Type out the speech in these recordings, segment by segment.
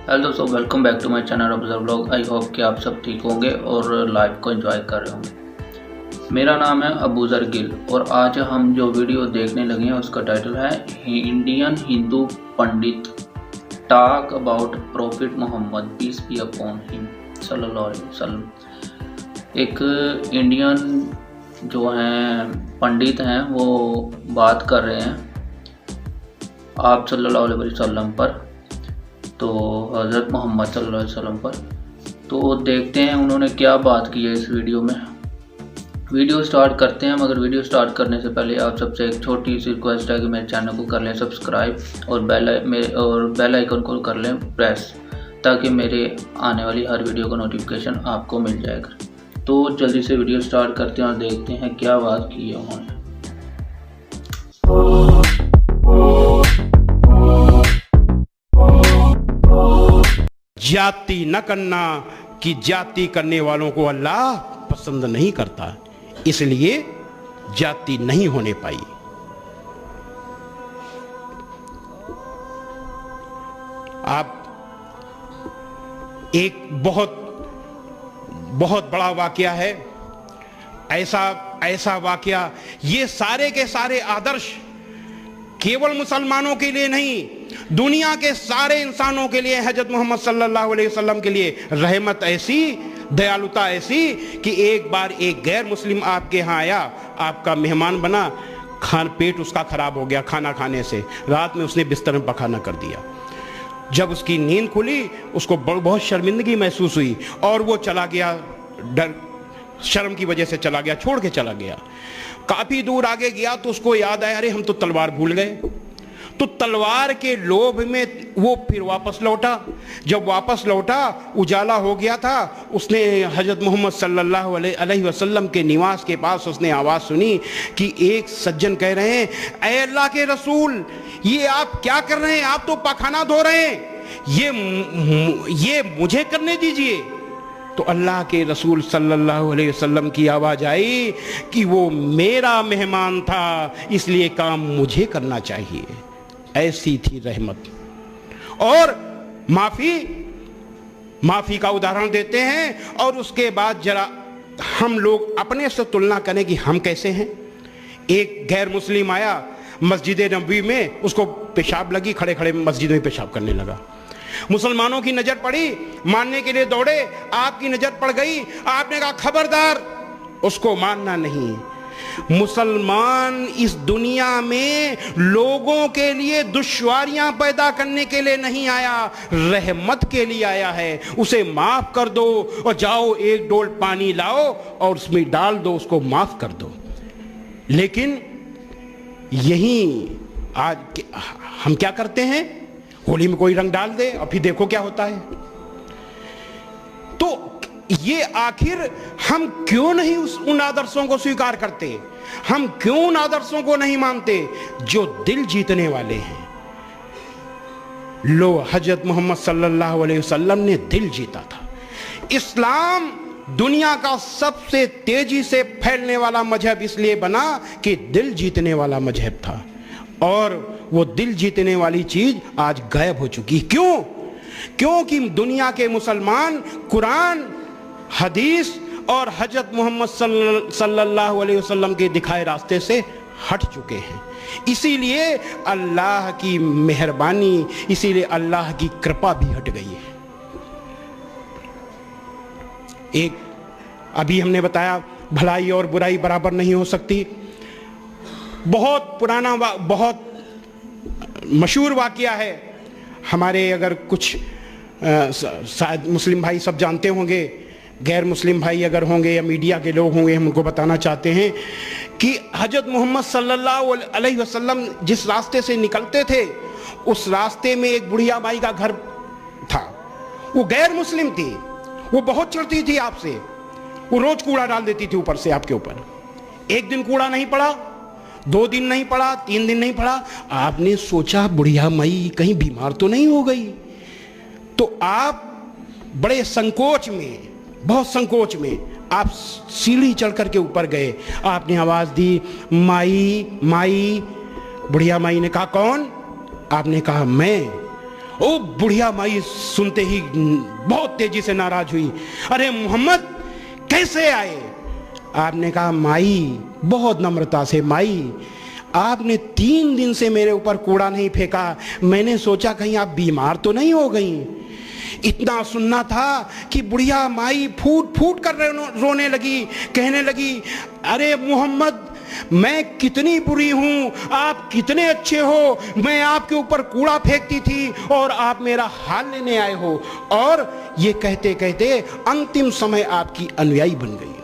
Hello दोस्तों, welcome back to my channel observe vlog. I hope कि आप सब ठीक होंगे और लाइफ को एंजॉय कर रहे होंगे। मेरा नाम है अबूजर गिल और आज हम जो वीडियो देखने लगे हैं उसका टाइटल है Indian Hindu pandit talk about prophet Mohammad peace be upon him सल्लल्लाहु अलैहि वसल्लम। एक इंडियन जो हैं पंडित हैं वो बात कर रहे हैं आप सल्लल्लाहु अलैहि वसल्लम पर, तो हज़रत मोहम्मद सल्लल्लाहु अलैहि वसल्लम पर। तो देखते हैं उन्होंने क्या बात की है इस वीडियो में। वीडियो स्टार्ट करते हैं, मगर वीडियो स्टार्ट करने से पहले आप सबसे एक छोटी सी रिक्वेस्ट है कि मेरे चैनल को कर लें सब्सक्राइब और बेल आइकन को कर लें प्रेस, ताकि मेरे आने वाली हर वीडियो का नोटिफिकेशन आपको मिल जाएगा। तो जल्दी से वीडियो स्टार्ट करते हैं और देखते हैं क्या बात की है उन्होंने। जाति न करना कि जाति करने वालों को अल्लाह पसंद नहीं करता, इसलिए जाति नहीं होने पाई। आप एक बहुत बड़ा वाकया है, ऐसा वाकया, ये सारे के सारे आदर्श केवल मुसलमानों के लिए नहीं, दुनिया के सारे इंसानों के लिए, हजरत मोहम्मद सल्लल्लाहु अलैहि वसल्लम के लिए रहमत ऐसी, दयालुता ऐसी कि एक बार एक गैर मुस्लिम आपके यहाँ आया, आपका मेहमान बना, पेट उसका खराब हो गया खाना खाने से, रात में उसने बिस्तर में पखाना कर दिया। जब उसकी नींद खुली उसको बहुत शर्मिंदगी महसूस हुई और वो चला गया, डर शर्म की वजह से चला गया, छोड़ के चला गया। काफी दूर आगे गया तो उसको याद आया, अरे हम तो तलवार भूल गए। तो तलवार के लोभ में वो फिर वापस लौटा। जब वापस लौटा उजाला हो गया था, उसने हजरत मोहम्मद सल्लल्लाहु अलैहि वसल्लम के निवास के पास उसने आवाज़ सुनी कि एक सज्जन कह रहे हैं, ऐ अल्लाह के रसूल, ये आप क्या कर रहे हैं? आप तो पखाना धो रहे हैं, ये मुझे करने दीजिए। तो अल्लाह के रसूल सल्लल्लाहु अलैहि वसल्लम की आवाज़ आई कि वो मेरा मेहमान था, इसलिए काम मुझे करना चाहिए। ऐसी थी रहमत। और माफी का उदाहरण देते हैं और उसके बाद जरा हम लोग अपने से तुलना करें कि हम कैसे हैं। एक गैर मुस्लिम आया मस्जिद नबवी में, उसको पेशाब लगी, खड़े खड़े मस्जिद में पेशाब करने लगा। मुसलमानों की नजर पड़ी, मारने के लिए दौड़े, आपकी नजर पड़ गई, आपने कहा खबरदार, उसको मारना नहीं। मुसलमान इस दुनिया में लोगों के लिए दुश्वारियां पैदा करने के लिए नहीं आया, रहमत के लिए आया है। उसे माफ कर दो और जाओ एक डोल पानी लाओ और उसमें डाल दो, उसको माफ कर दो। लेकिन यही आज हम क्या करते हैं, होली में कोई रंग डाल दे और फिर देखो क्या होता है। तो ये आखिर हम क्यों नहीं उन आदर्शों को स्वीकार करते, हम क्यों उन आदर्शों को नहीं मानते जो दिल जीतने वाले हैं। लो, हजरत मोहम्मद सल्लल्लाहु अलैहि वसल्लम ने दिल जीता था। इस्लाम दुनिया का सबसे तेजी से फैलने वाला मजहब इसलिए बना कि दिल जीतने वाला मजहब था, और वो दिल जीतने वाली चीज आज गायब हो चुकी। क्यों? क्योंकि दुनिया के मुसलमान कुरान, हदीस और हजरत मोहम्मद सल्लल्लाहु अलैहि वसल्लम के दिखाए रास्ते से हट चुके हैं। इसीलिए अल्लाह की मेहरबानी, इसीलिए अल्लाह की कृपा भी हट गई है। एक अभी हमने बताया, भलाई और बुराई बराबर नहीं हो सकती। बहुत पुराना बहुत मशहूर वाकया है हमारे, अगर कुछ शायद मुस्लिम भाई सब जानते होंगे, गैर मुस्लिम भाई अगर होंगे या मीडिया के लोग होंगे, हम उनको बताना चाहते हैं कि हजरत मोहम्मद सल्लल्लाहु अलैहि वसल्लम जिस रास्ते से निकलते थे, उस रास्ते में एक बुढ़िया माई का घर था। वो गैर मुस्लिम थी, वो बहुत चिढ़ती थी आपसे, वो रोज कूड़ा डाल देती थी ऊपर से आपके ऊपर। एक दिन कूड़ा नहीं पड़ा, 2 दिन नहीं पड़ा, 3 दिन नहीं पड़ा, आपने सोचा बुढ़िया माई कहीं बीमार तो नहीं हो गई। तो आप बड़े संकोच में, बहुत संकोच में आप सीढ़ी चढ़ करके ऊपर गए, आपने आवाज दी, माई माई। बुढ़िया माई ने कहा कौन? आपने कहा मैं। ओ बुढ़िया माई सुनते ही बहुत तेजी से नाराज हुई। अरे मोहम्मद कैसे आए? आपने कहा माई, बहुत नम्रता से, माई आपने 3 दिन से मेरे ऊपर कूड़ा नहीं फेंका, मैंने सोचा कहीं आप बीमार तो नहीं हो गई। इतना सुनना था कि बुढ़िया माई फूट फूट कर रोने लगी, कहने लगी अरे मोहम्मद मैं कितनी बुरी हूं, आप कितने अच्छे हो, मैं आपके ऊपर कूड़ा फेंकती थी और आप मेरा हाल लेने आए हो। और ये कहते कहते अंतिम समय आपकी अनुयायी बन गई।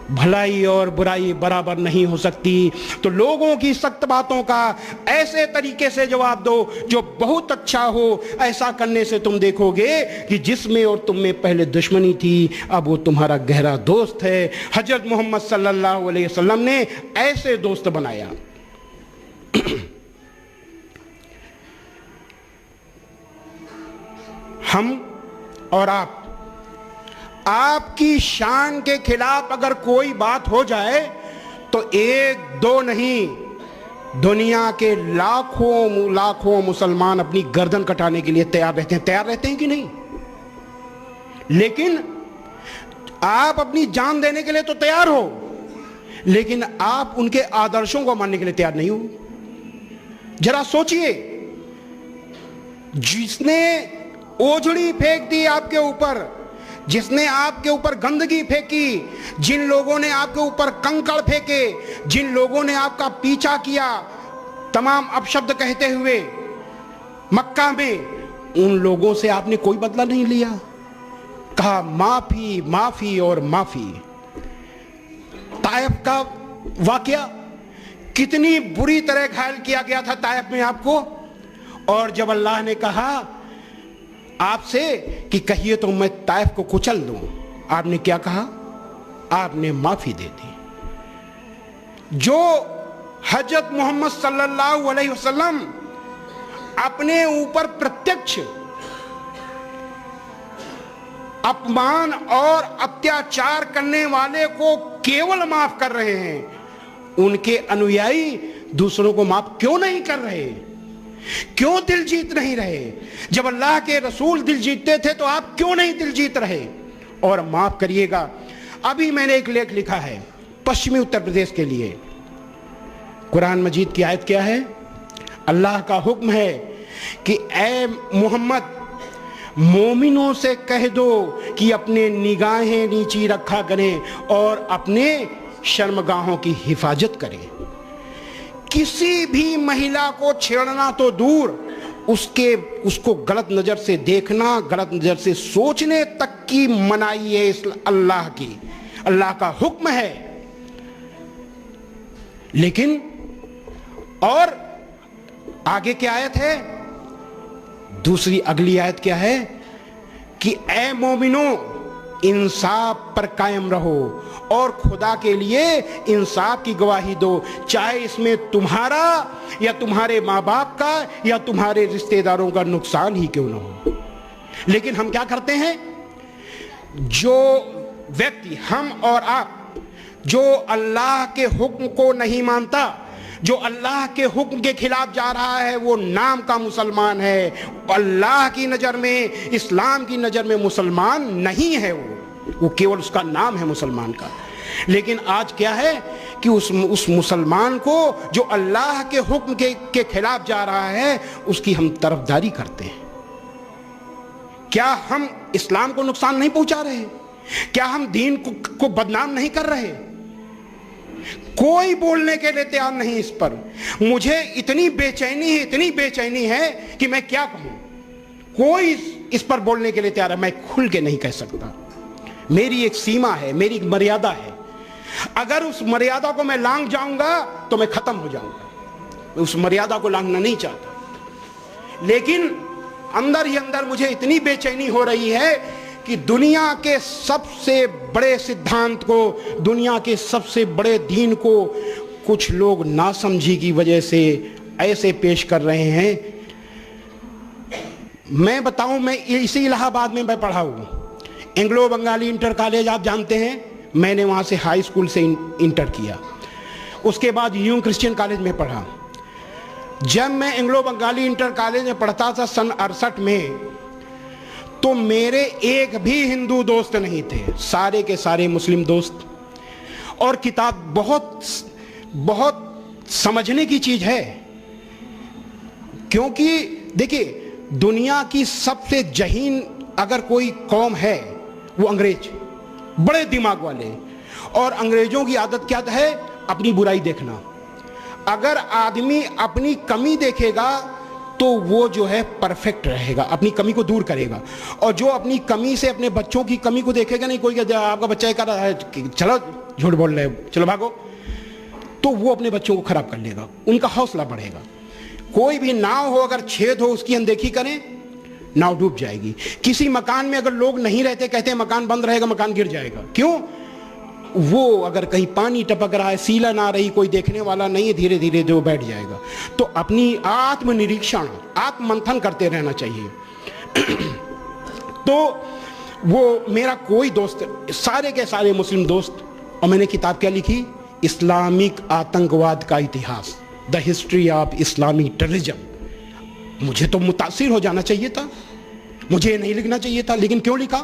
भलाई और बुराई बराबर नहीं हो सकती, तो लोगों की सख्त बातों का ऐसे तरीके से जवाब दो जो बहुत अच्छा हो। ऐसा करने से तुम देखोगे कि जिसमें और तुम में पहले दुश्मनी थी अब वो तुम्हारा गहरा दोस्त है। हजरत मोहम्मद सल्लल्लाहु अलैहि वसल्लम ने ऐसे दोस्त बनाया। हम और आपकी शान के खिलाफ अगर कोई बात हो जाए तो 1-2 नहीं, दुनिया के लाखों लाखों मुसलमान अपनी गर्दन कटाने के लिए तैयार रहते हैं। तैयार रहते हैं कि नहीं? लेकिन आप अपनी जान देने के लिए तो तैयार हो, लेकिन आप उनके आदर्शों को मानने के लिए तैयार नहीं हो। जरा सोचिए, जिसने ओझड़ी फेंक दी आपके ऊपर, जिसने आपके ऊपर गंदगी फेंकी, जिन लोगों ने आपके ऊपर कंकड़ फेंके, जिन लोगों ने आपका पीछा किया तमाम अपशब्द कहते हुए मक्का में, उन लोगों से आपने कोई बदला नहीं लिया। कहा माफी माफी और माफी। ताइफ का वाकया, कितनी बुरी तरह घायल किया गया था ताइफ में आपको, और जब अल्लाह ने कहा आपसे कि कहिए तो मैं ताइफ को कुचल दूं, आपने क्या कहा? आपने माफी दे दी। जो हजरत मोहम्मद सल्लल्लाहु अलैहि वसल्लम अपने ऊपर प्रत्यक्ष अपमान और अत्याचार करने वाले को केवल माफ कर रहे हैं, उनके अनुयायी दूसरों को माफ क्यों नहीं कर रहे? क्यों दिल जीत नहीं रहे? जब अल्लाह के रसूल दिल जीतते थे तो आप क्यों नहीं दिल जीत रहे? और माफ करिएगा, अभी मैंने एक लेख लिखा है पश्चिमी उत्तर प्रदेश के लिए। कुरान मजीद की आयत क्या है? अल्लाह का हुक्म है कि ए मोहम्मद, मोमिनों से कह दो कि अपने निगाहें नीची रखा करें और अपने शर्मगाहों की हिफाजत करें। किसी भी महिला को छेड़ना तो दूर, उसको गलत नजर से देखना, गलत नजर से सोचने तक की मनाही है इस अल्लाह की। अल्लाह का हुक्म है। लेकिन और आगे क्या आयत है? दूसरी अगली आयत क्या है कि ए मोमिनो, इंसाफ पर कायम रहो और खुदा के लिए इंसाफ की गवाही दो, चाहे इसमें तुम्हारा या तुम्हारे माँ बाप का या तुम्हारे रिश्तेदारों का नुकसान ही क्यों ना हो। लेकिन हम क्या करते हैं? जो व्यक्ति, हम और आप, जो अल्लाह के हुक्म को नहीं मानता, जो अल्लाह के हुक्म के खिलाफ जा रहा है, वो नाम का मुसलमान है। अल्लाह की नज़र में, इस्लाम की नज़र में मुसलमान नहीं है। वो केवल उसका नाम है मुसलमान का। लेकिन आज क्या है कि उस मुसलमान को जो अल्लाह के हुक्म के खिलाफ जा रहा है, उसकी हम तरफदारी करते हैं। क्या हम इस्लाम को नुकसान नहीं पहुंचा रहे? क्या हम दीन को बदनाम नहीं कर रहे? कोई बोलने के लिए तैयार नहीं इस पर। मुझे इतनी बेचैनी है कि मैं क्या कहूं। कोई इस पर बोलने के लिए तैयार है। मैं खुल के नहीं कह सकता। मेरी एक सीमा है, मेरी एक मर्यादा है। अगर उस मर्यादा को मैं लांघ जाऊंगा तो मैं खत्म हो जाऊंगा। उस मर्यादा को लांघना नहीं चाहता। लेकिन अंदर ही अंदर मुझे इतनी बेचैनी हो रही है कि दुनिया के सबसे बड़े सिद्धांत को, दुनिया के सबसे बड़े दीन को कुछ लोग नासमझी की वजह से ऐसे पेश कर रहे हैं। मैं बताऊं, मैं इसी इलाहाबाद में मैं पढ़ा हूं, एंग्लो बंगाली इंटर कॉलेज, आप जानते हैं। मैंने वहाँ से हाई स्कूल से इंटर किया। उसके बाद यूं क्रिश्चियन कॉलेज में पढ़ा। जब मैं एंग्लो बंगाली इंटर कॉलेज में पढ़ता था सन 68 में, तो मेरे एक भी हिंदू दोस्त नहीं थे, सारे के सारे मुस्लिम दोस्त। और किताब बहुत बहुत समझने की चीज है, क्योंकि देखिए दुनिया की सबसे जहीन अगर कोई कौम है वो अंग्रेज, बड़े दिमाग वाले। और अंग्रेजों की आदत क्या है? अपनी बुराई देखना। अगर आदमी अपनी कमी देखेगा तो वो जो है परफेक्ट रहेगा, अपनी कमी को दूर करेगा। और जो अपनी कमी से अपने बच्चों की कमी को देखेगा, नहीं कोई कहता आपका बच्चा ये कर रहा है, चलो झूठ बोल रहे हो, चलो भागो, तो वो अपने बच्चों को खराब कर लेगा, उनका हौसला बढ़ेगा। कोई भी नाव हो, अगर छेद हो उसकी अनदेखी करें, नाव डूब जाएगी। किसी मकान में अगर लोग नहीं रहते, कहते हैं मकान बंद रहेगा, मकान गिर जाएगा। क्यों? वो अगर कहीं पानी टपक रहा है, सीला ना रही, कोई देखने वाला नहीं है, धीरे धीरे जो बैठ जाएगा। तो अपनी आत्मनिरीक्षण, आत्ममंथन करते रहना चाहिए। तो वो मेरा कोई दोस्त, सारे के सारे मुस्लिम दोस्त, और मैंने किताब क्या लिखी? इस्लामिक आतंकवाद का इतिहास, the history of Islamic terrorism. मुझे तो मुतासिर हो जाना चाहिए था, मुझे नहीं लिखना चाहिए था, लेकिन क्यों लिखा?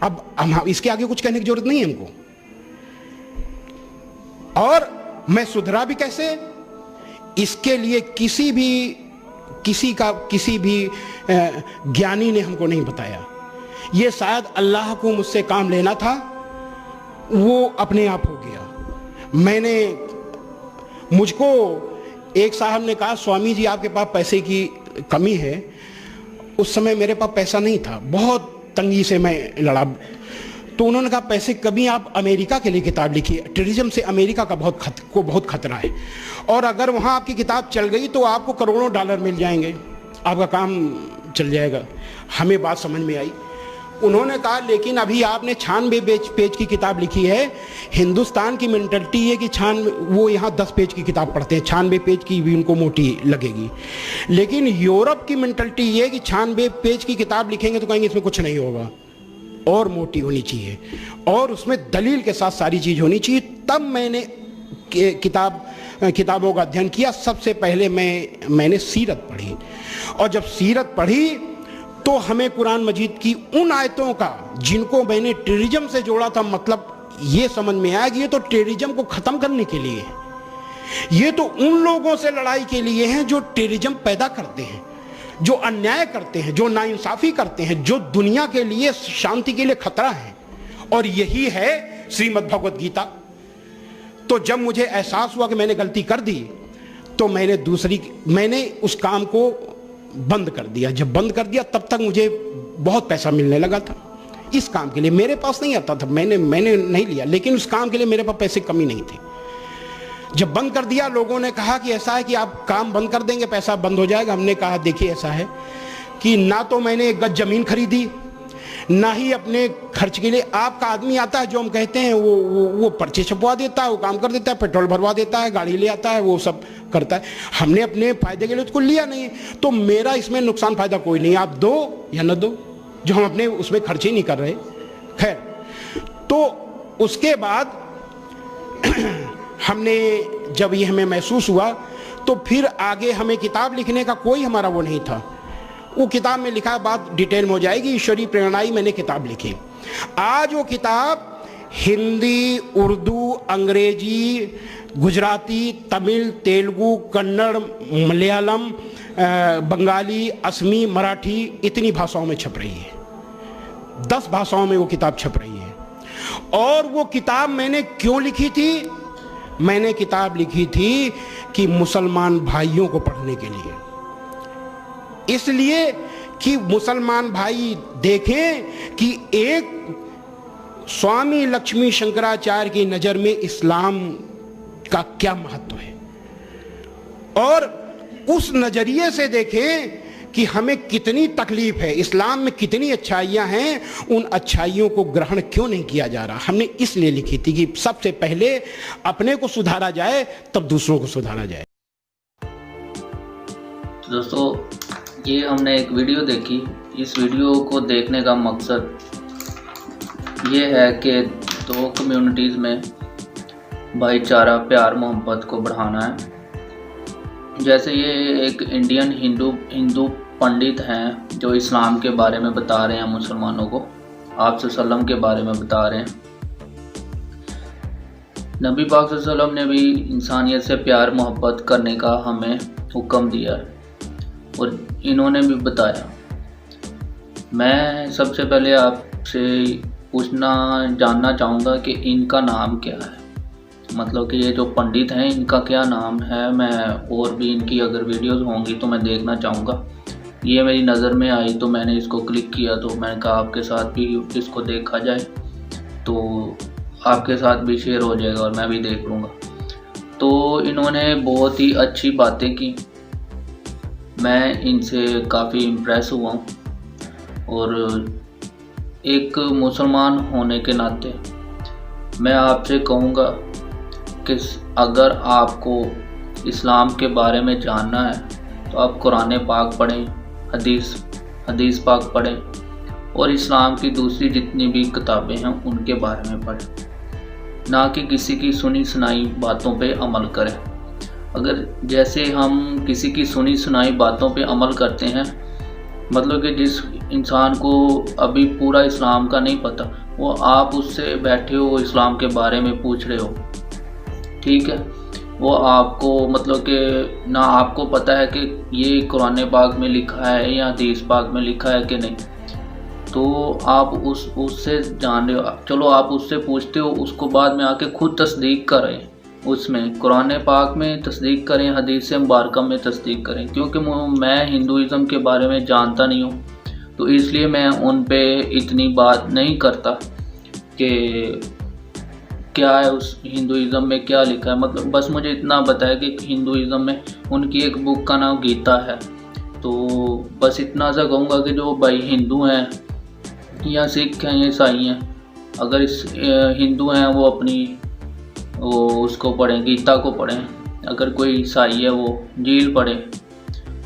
अब हम इसके आगे कुछ कहने की जरूरत नहीं है हमको। और मैं सुधरा भी कैसे, इसके लिए किसी भी ज्ञानी ने हमको नहीं बताया। ये शायद अल्लाह को मुझसे काम लेना था, वो अपने आप हो गया। मुझको एक साहब ने कहा, स्वामी जी आपके पास पैसे की कमी है। उस समय मेरे पास पैसा नहीं था, बहुत तंगी से मैं लड़ा। तो उन्होंने कहा पैसे कभी आप अमेरिका के लिए किताब लिखिए, टेररिज्म से अमेरिका का बहुत खतरा है, और अगर वहाँ आपकी किताब चल गई तो आपको करोड़ों डॉलर मिल जाएंगे, आपका काम चल जाएगा। हमें बात समझ में आई। उन्होंने कहा लेकिन अभी आपने 96 पेज की किताब लिखी है। हिंदुस्तान की मेंटलिटी है कि वो यहाँ 10 पेज की किताब पढ़ते हैं, 96 पेज की भी उनको मोटी लगेगी। लेकिन यूरोप की मेंटलिटी ये है कि 96 पेज की किताब लिखेंगे तो कहेंगे इसमें कुछ नहीं होगा, और मोटी होनी चाहिए, और उसमें दलील के साथ सारी चीज़ होनी चाहिए। तब मैंने किताबों का अध्ययन किया। सबसे पहले मैंने सीरत पढ़ी, और जब सीरत पढ़ी तो हमें कुरान मजीद की उन आयतों का जिनको मैंने टेररिज्म से जोड़ा था, मतलब ये समझ में आया कि ये तो टेररिज्म को ख़त्म करने के लिए है, ये तो उन लोगों से लड़ाई के लिए हैं जो टेररिज्म पैदा करते हैं, जो अन्याय करते हैं, जो नाइंसाफ़ी करते हैं, जो दुनिया के लिए, शांति के लिए खतरा है। और यही है श्रीमद् भगवद गीता। तो जब मुझे एहसास हुआ कि मैंने गलती कर दी, तो मैंने उस काम को बंद कर दिया। जब बंद कर दिया तब तक मुझे बहुत पैसा मिलने लगा था इस काम के लिए। मेरे पास नहीं आता था, मैंने नहीं लिया, लेकिन उस काम के लिए मेरे पास पैसे कमी नहीं थी। जब बंद कर दिया, लोगों ने कहा कि ऐसा है कि आप काम बंद कर देंगे, पैसा बंद हो जाएगा। हमने कहा देखिए ऐसा है कि ना तो मैंने एक गज जमीन खरीदी, ना ही अपने खर्च के लिए। आपका आदमी आता है, जो हम कहते हैं, वो पर्चे छपवा देता है, वो काम कर देता है, पेट्रोल भरवा देता है, गाड़ी ले आता है, वो सब करता है। हमने अपने फायदे के लिए उसको लिया नहीं, तो मेरा इसमें नुकसान फायदा कोई नहीं, आप दो या न दो, जो हम अपने उसमें खर्च ही नहीं कर रहे। खैर, तो उसके बाद हमने जब ये हमें महसूस हुआ, तो फिर आगे हमें किताब लिखने का कोई हमारा वो नहीं था। वो किताब में लिखा, बात डिटेल में हो जाएगी, ईश्वरी प्रेरणाई मैंने किताब लिखी। आज वो किताब हिंदी, उर्दू, अंग्रेजी, गुजराती, तमिल, तेलुगु, कन्नड़, मलयालम, बंगाली, असमी, मराठी, इतनी भाषाओं में छप रही है। 10 भाषाओं में वो किताब छप रही है। और वो किताब मैंने क्यों लिखी थी? मैंने किताब लिखी थी कि मुसलमान भाइयों को पढ़ने के लिए, इसलिए कि मुसलमान भाई देखें कि एक स्वामी लक्ष्मी शंकराचार्य की नजर में इस्लाम का क्या महत्व है, और उस नजरिए से देखें कि हमें कितनी तकलीफ है, इस्लाम में कितनी अच्छाइयाँ हैं, उन अच्छाइयों को ग्रहण क्यों नहीं किया जा रहा। हमने इसलिए लिखी थी कि सबसे पहले अपने को सुधारा जाए, तब दूसरों को सुधारा जाए। तो दोस्तों, ये हमने एक वीडियो देखी। इस वीडियो को देखने का मकसद ये है कि 2 कम्युनिटीज़ में भाईचारा, प्यार मोहब्बत को बढ़ाना है। जैसे ये एक इंडियन हिंदू पंडित हैं जो इस्लाम के बारे में बता रहे हैं मुसलमानों को, आप सल्लम के बारे में बता रहे हैं। नबी पाक सल्लम ने भी इंसानियत से प्यार मोहब्बत करने का हमें हुक्म दिया है और इन्होंने भी बताया। मैं सबसे पहले आपसे जानना चाहूँगा कि इनका नाम क्या है, मतलब कि ये जो पंडित हैं इनका क्या नाम है। मैं और भी इनकी अगर वीडियोस होंगी तो मैं देखना चाहूँगा। ये मेरी नज़र में आई तो मैंने इसको क्लिक किया, तो मैंने कहा आपके साथ भी इसको देखा जाए तो आपके साथ भी शेयर हो जाएगा और मैं भी देख लूँगा। तो इन्होंने बहुत ही अच्छी बातें की, मैं इनसे काफ़ी इम्प्रेस हुआ हूँ। और एक मुसलमान होने के नाते मैं आपसे कहूँगा कि अगर आपको इस्लाम के बारे में जानना है तो आप कुरान पाक पढ़ें, हदीस पाक पढ़ें और इस्लाम की दूसरी जितनी भी किताबें हैं उनके बारे में पढ़ें, ना कि किसी की सुनी सुनाई बातों पे अमल करें। अगर जैसे हम किसी की सुनी सुनाई बातों पे अमल करते हैं, मतलब कि जिस इंसान को अभी पूरा इस्लाम का नहीं पता, वो आप उससे बैठे हो इस्लाम के बारे में पूछ रहे हो, ठीक है, वो आपको मतलब कि ना आपको पता है कि ये कुरान पाक में लिखा है या हदीस पाक में लिखा है कि नहीं, तो आप उससे जान रहे हो, चलो आप उससे पूछते हो, उसको बाद में आके खुद तस्दीक करें, उसमें कुरान पाक में तस्दीक करें, हदीस मुबारक में तस्दीक करें। क्योंकि मैं हिंदुइज़म के बारे में जानता नहीं हूँ तो इसलिए मैं उन पे इतनी बात नहीं करता कि क्या है उस हिंदुइज़म में क्या लिखा है। मतलब बस मुझे इतना बताया कि हिंदुइज़म में उनकी एक बुक का नाम गीता है। तो बस इतना सा कहूँगा कि जो भाई हिंदू हैं या सिख हैं या ईसाई हैं, अगर इस हिंदू हैं वो उसको पढ़ें, गीता को पढ़ें। अगर कोई ईसाई है वो इंजील पढ़े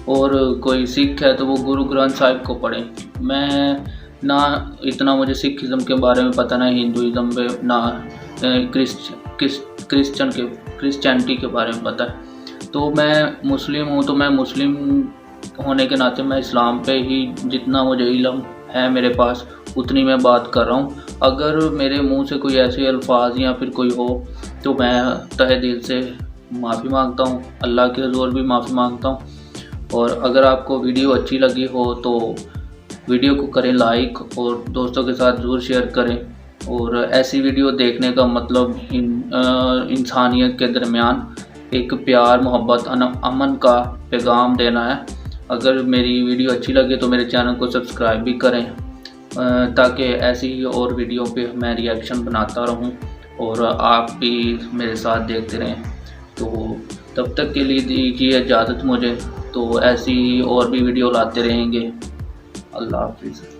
और कोई सिख है तो वो गुरु ग्रंथ साहिब को पढ़े। मैं ना इतना मुझे सिखिज़म के बारे में पता, ना हिंदुइज़म में, ना क्रिश्चियनिटी के बारे में पता है। तो मैं मुस्लिम हूँ, तो मैं मुस्लिम होने के नाते मैं इस्लाम पे ही जितना मुझे इल्म है मेरे पास उतनी मैं बात कर रहा हूँ। अगर मेरे मुंह से कोई ऐसे अल्फाज या फिर कोई हो तो मैं तहे दिल से माफ़ी मांगता हूँ, अल्लाह के हुज़ूर भी माफ़ी मांगता हूँ। और अगर आपको वीडियो अच्छी लगी हो तो वीडियो को करें लाइक और दोस्तों के साथ ज़रूर शेयर करें। और ऐसी वीडियो देखने का मतलब इंसानियत के दरमियान एक प्यार मोहब्बत अमन का पैगाम देना है। अगर मेरी वीडियो अच्छी लगे तो मेरे चैनल को सब्सक्राइब भी करें ताकि ऐसी ही और वीडियो पे मैं रिएक्शन बनाता रहूं और आप भी मेरे साथ देखते रहें। तो तब तक के लिए दीजिए इजाज़त मुझे, तो ऐसी और भी वीडियो लाते रहेंगे। अल्लाह हाफिज़।